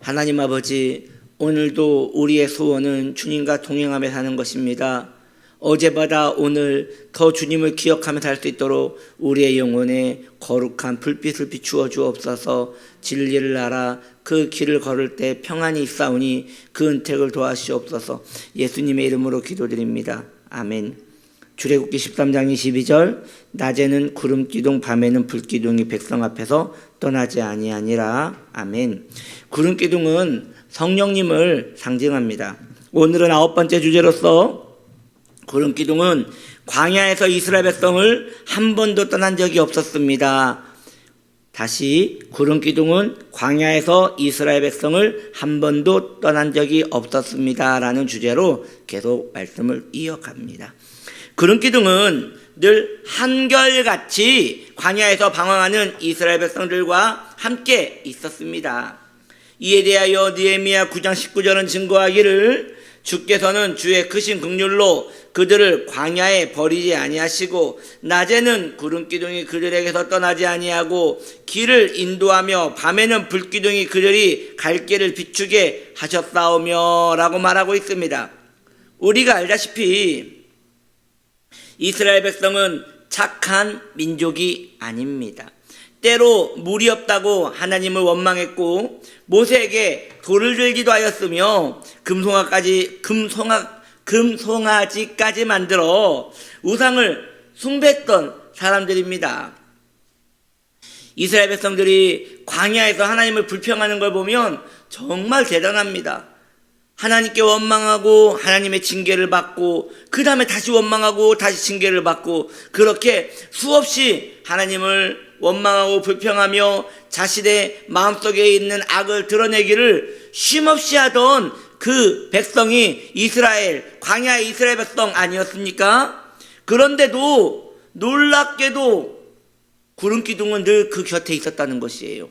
하나님 아버지, 오늘도 우리의 소원은 주님과 동행하며 사는 것입니다. 어제보다 오늘 더 주님을 기억하며 살 수 있도록 우리의 영혼에 거룩한 불빛을 비추어 주옵소서. 진리를 알아 그 길을 걸을 때 평안이 있사오니 그 은택을 도와주시옵소서. 예수님의 이름으로 기도드립니다. 아멘. 출애굽기 13장 22절, 낮에는 구름기둥 밤에는 불기둥이 백성 앞에서 떠나지 아니하니라. 아멘. 구름기둥은 성령님을 상징합니다. 오늘은 9번째 주제로서 구름기둥은 광야에서 이스라엘 백성을 한 번도 떠난 적이 없었습니다. 다시, 구름기둥은 광야에서 이스라엘 백성을 한 번도 떠난 적이 없었습니다 라는 주제로 계속 말씀을 이어갑니다. 구름기둥은 늘 한결같이 광야에서 방황하는 이스라엘 백성들과 함께 있었습니다. 이에 대하여 느헤미야 9장 19절은 증거하기를 주께서는 주의 크신 긍휼로 그들을 광야에 버리지 아니하시고 낮에는 구름기둥이 그들에게서 떠나지 아니하고 길을 인도하며 밤에는 불기둥이 그들이 갈 길을 비추게 하셨사오며 라고 말하고 있습니다. 우리가 알다시피 이스라엘 백성은 착한 민족이 아닙니다. 때로 물이 없다고 하나님을 원망했고 모세에게 돌을 들기도 하였으며 금송아지까지 만들어 우상을 숭배했던 사람들입니다. 이스라엘 백성들이 광야에서 하나님을 불평하는 걸 보면 정말 대단합니다. 하나님께 원망하고 하나님의 징계를 받고 그 다음에 다시 원망하고 다시 징계를 받고 그렇게 수없이 하나님을 원망하고 불평하며 자신의 마음속에 있는 악을 드러내기를 쉼없이 하던 그 백성이 광야의 이스라엘 백성 아니었습니까? 그런데도 놀랍게도 구름기둥은 늘 그 곁에 있었다는 것이에요.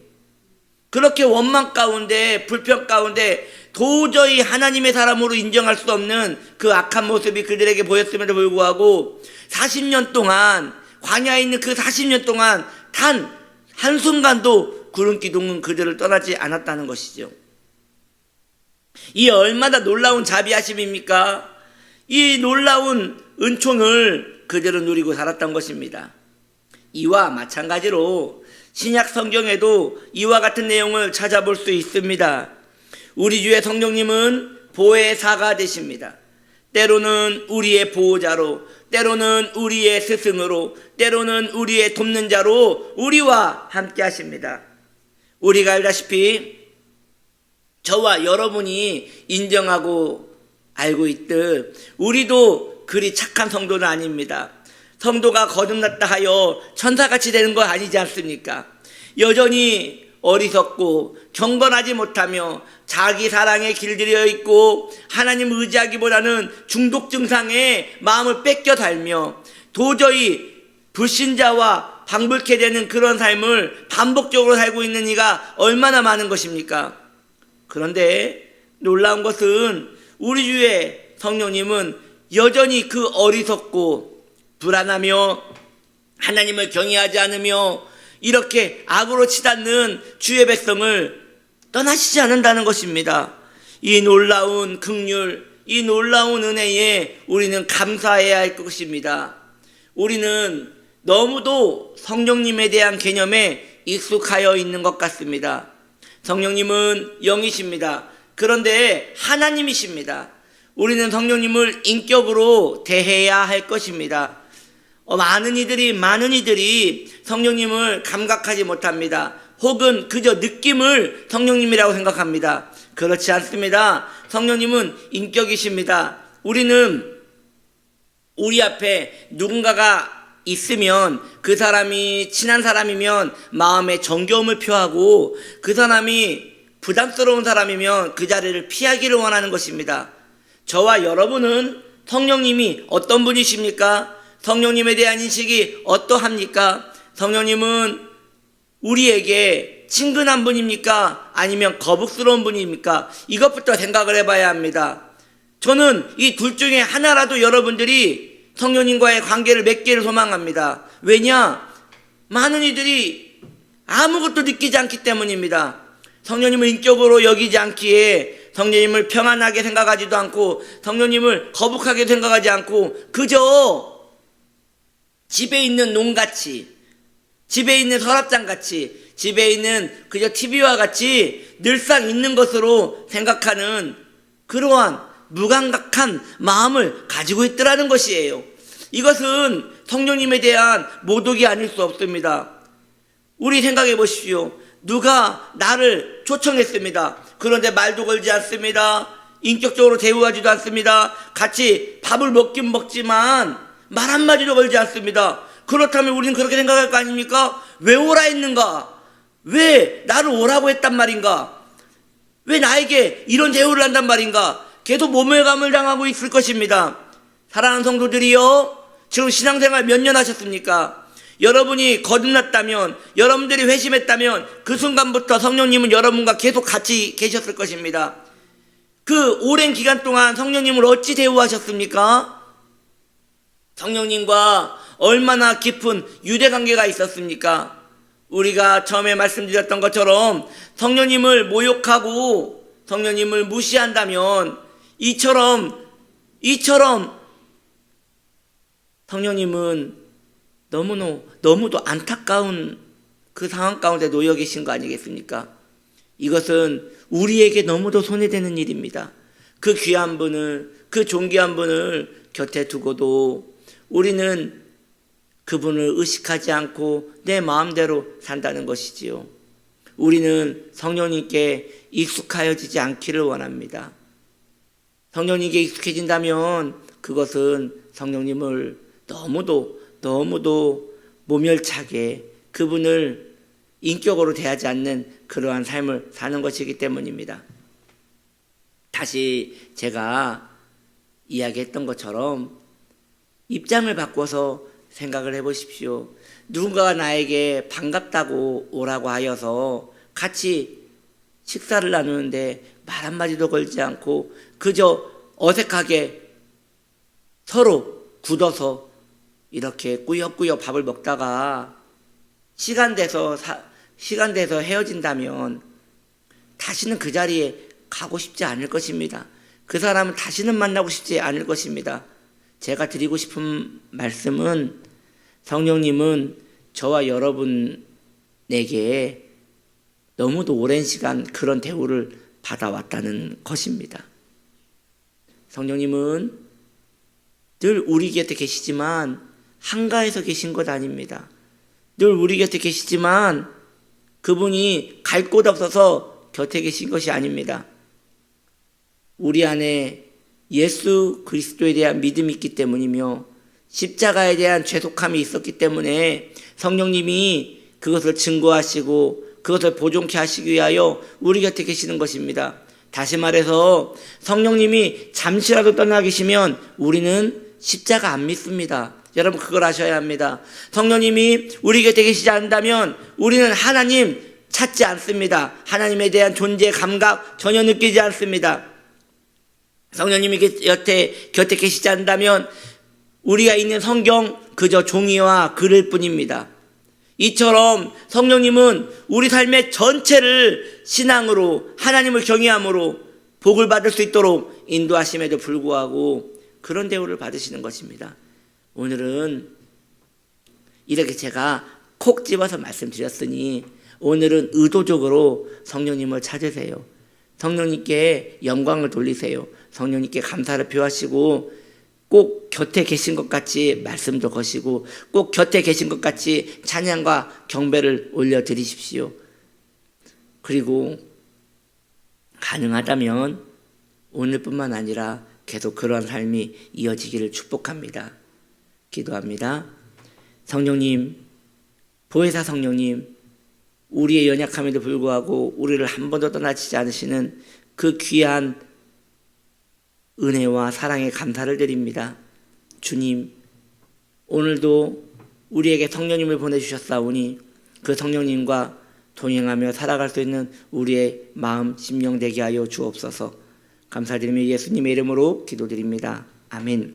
그렇게 원망 가운데 불평 가운데 도저히 하나님의 사람으로 인정할 수 없는 그 악한 모습이 그들에게 보였음에도 불구하고 40년 동안 광야에 있는 그 40년 동안 단 한순간도 구름기둥은 그들을 떠나지 않았다는 것이죠. 이 얼마나 놀라운 자비하심입니까? 이 놀라운 은총을 그들은 누리고 살았던 것입니다. 이와 마찬가지로 신약 성경에도 이와 같은 내용을 찾아볼 수 있습니다. 우리 주의 성령님은 보혜사가 되십니다. 때로는 우리의 보호자로, 때로는 우리의 스승으로, 때로는 우리의 돕는 자로 우리와 함께 하십니다. 우리가 알다시피 저와 여러분이 인정하고 알고 있듯 우리도 그리 착한 성도는 아닙니다. 성도가 거듭났다 하여 천사같이 되는 거 아니지 않습니까? 여전히 어리석고 경건하지 못하며 자기 사랑에 길들여 있고 하나님 의지하기보다는 중독 증상에 마음을 뺏겨 살며 도저히 불신자와 방불케 되는 그런 삶을 반복적으로 살고 있는 이가 얼마나 많은 것입니까? 그런데 놀라운 것은 우리 주의 성령님은 여전히 그 어리석고 불안하며 하나님을 경외하지 않으며 이렇게 악으로 치닫는 주의 백성을 떠나시지 않는다는 것입니다. 이 놀라운 긍휼, 이 놀라운 은혜에 우리는 감사해야 할 것입니다. 우리는 너무도 성령님에 대한 개념에 익숙하여 있는 것 같습니다. 성령님은 영이십니다. 그런데 하나님이십니다. 우리는 성령님을 인격으로 대해야 할 것입니다. 많은 이들이 성령님을 감각하지 못합니다. 혹은 그저 느낌을 성령님이라고 생각합니다. 그렇지 않습니다. 성령님은 인격이십니다. 우리는 우리 앞에 누군가가 있으면 그 사람이 친한 사람이면 마음의 정겨움을 표하고 그 사람이 부담스러운 사람이면 그 자리를 피하기를 원하는 것입니다. 저와 여러분은 성령님이 어떤 분이십니까? 성령님에 대한 인식이 어떠합니까? 성령님은 우리에게 친근한 분입니까? 아니면 거북스러운 분입니까? 이것부터 생각을 해봐야 합니다. 저는 이 둘 중에 하나라도 여러분들이 성령님과의 관계를 맺기를 소망합니다. 왜냐? 많은 이들이 아무것도 느끼지 않기 때문입니다. 성령님을 인격으로 여기지 않기에 성령님을 평안하게 생각하지도 않고 성령님을 거북하게 생각하지 않고 그저 집에 있는 농같이, 집에 있는 서랍장같이, 집에 있는 그저 TV와 같이 늘상 있는 것으로 생각하는 그러한 무감각한 마음을 가지고 있더라는 것이에요. 이것은 성령님에 대한 모독이 아닐 수 없습니다. 우리 생각해 보십시오. 누가 나를 초청했습니다. 그런데 말도 걸지 않습니다. 인격적으로 대우하지도 않습니다. 같이 밥을 먹긴 먹지만 말 한마디도 걸지 않습니다. 그렇다면 우리는 그렇게 생각할 거 아닙니까? 왜 오라 했는가? 왜 나를 오라고 했단 말인가? 왜 나에게 이런 대우를 한단 말인가? 계속 모멸감을 당하고 있을 것입니다. 사랑하는 성도들이요, 지금 신앙생활 몇 년 하셨습니까? 여러분이 거듭났다면, 여러분들이 회심했다면 그 순간부터 성령님은 여러분과 계속 같이 계셨을 것입니다. 그 오랜 기간 동안 성령님을 어찌 대우하셨습니까? 성령님과 얼마나 깊은 유대관계가 있었습니까? 우리가 처음에 말씀드렸던 것처럼 성령님을 모욕하고 성령님을 무시한다면 이처럼 성령님은 너무도 안타까운 그 상황 가운데 놓여 계신 거 아니겠습니까? 이것은 우리에게 너무도 손해되는 일입니다. 그 귀한 분을, 그 존귀한 분을 곁에 두고도 우리는 그분을 의식하지 않고 내 마음대로 산다는 것이지요. 우리는 성령님께 익숙하여지지 않기를 원합니다. 성령님께 익숙해진다면 그것은 성령님을 너무도 모멸차게 그분을 인격으로 대하지 않는 그러한 삶을 사는 것이기 때문입니다. 다시 제가 이야기했던 것처럼 입장을 바꿔서 생각을 해보십시오. 누군가가 나에게 반갑다고 오라고 하여서 같이 식사를 나누는데 말 한마디도 걸지 않고 그저 어색하게 서로 굳어서 이렇게 꾸역꾸역 밥을 먹다가 시간 돼서 헤어진다면 다시는 그 자리에 가고 싶지 않을 것입니다. 그 사람은 다시는 만나고 싶지 않을 것입니다. 제가 드리고 싶은 말씀은 성령님은 저와 여러분에게 너무도 오랜 시간 그런 대우를 받아왔다는 것입니다. 성령님은 늘 우리 곁에 계시지만 한가해서 계신 것 아닙니다. 늘 우리 곁에 계시지만 그분이 갈 곳 없어서 곁에 계신 것이 아닙니다. 우리 안에 예수 그리스도에 대한 믿음이 있기 때문이며 십자가에 대한 죄속함이 있었기 때문에 성령님이 그것을 증거하시고 그것을 보존케 하시기 위하여 우리 곁에 계시는 것입니다. 다시 말해서 성령님이 잠시라도 떠나 계시면 우리는 십자가 안 믿습니다. 여러분 그걸 아셔야 합니다. 성령님이 우리 곁에 계시지 않는다면 우리는 하나님 찾지 않습니다. 하나님에 대한 존재 감각 전혀 느끼지 않습니다. 성령님이 곁에 계시지 않는다면 우리가 읽는 성경 그저 종이와 글일 뿐입니다. 이처럼 성령님은 우리 삶의 전체를 신앙으로 하나님을 경외함으로 복을 받을 수 있도록 인도하심에도 불구하고 그런 대우를 받으시는 것입니다. 오늘은 이렇게 제가 콕 집어서 말씀드렸으니 오늘은 의도적으로 성령님을 찾으세요. 성령님께 영광을 돌리세요. 성령님께 감사를 표하시고 꼭 곁에 계신 것 같이 말씀도 거시고 꼭 곁에 계신 것 같이 찬양과 경배를 올려드리십시오. 그리고 가능하다면 오늘뿐만 아니라 계속 그러한 삶이 이어지기를 축복합니다. 기도합니다. 성령님, 보혜사 성령님, 우리의 연약함에도 불구하고 우리를 한 번도 떠나치지 않으시는 그 귀한 은혜와 사랑에 감사를 드립니다. 주님, 오늘도 우리에게 성령님을 보내주셨사오니 그 성령님과 동행하며 살아갈 수 있는 우리의 마음, 심령 되게 하여 주옵소서. 감사드리며 예수님의 이름으로 기도드립니다. 아멘.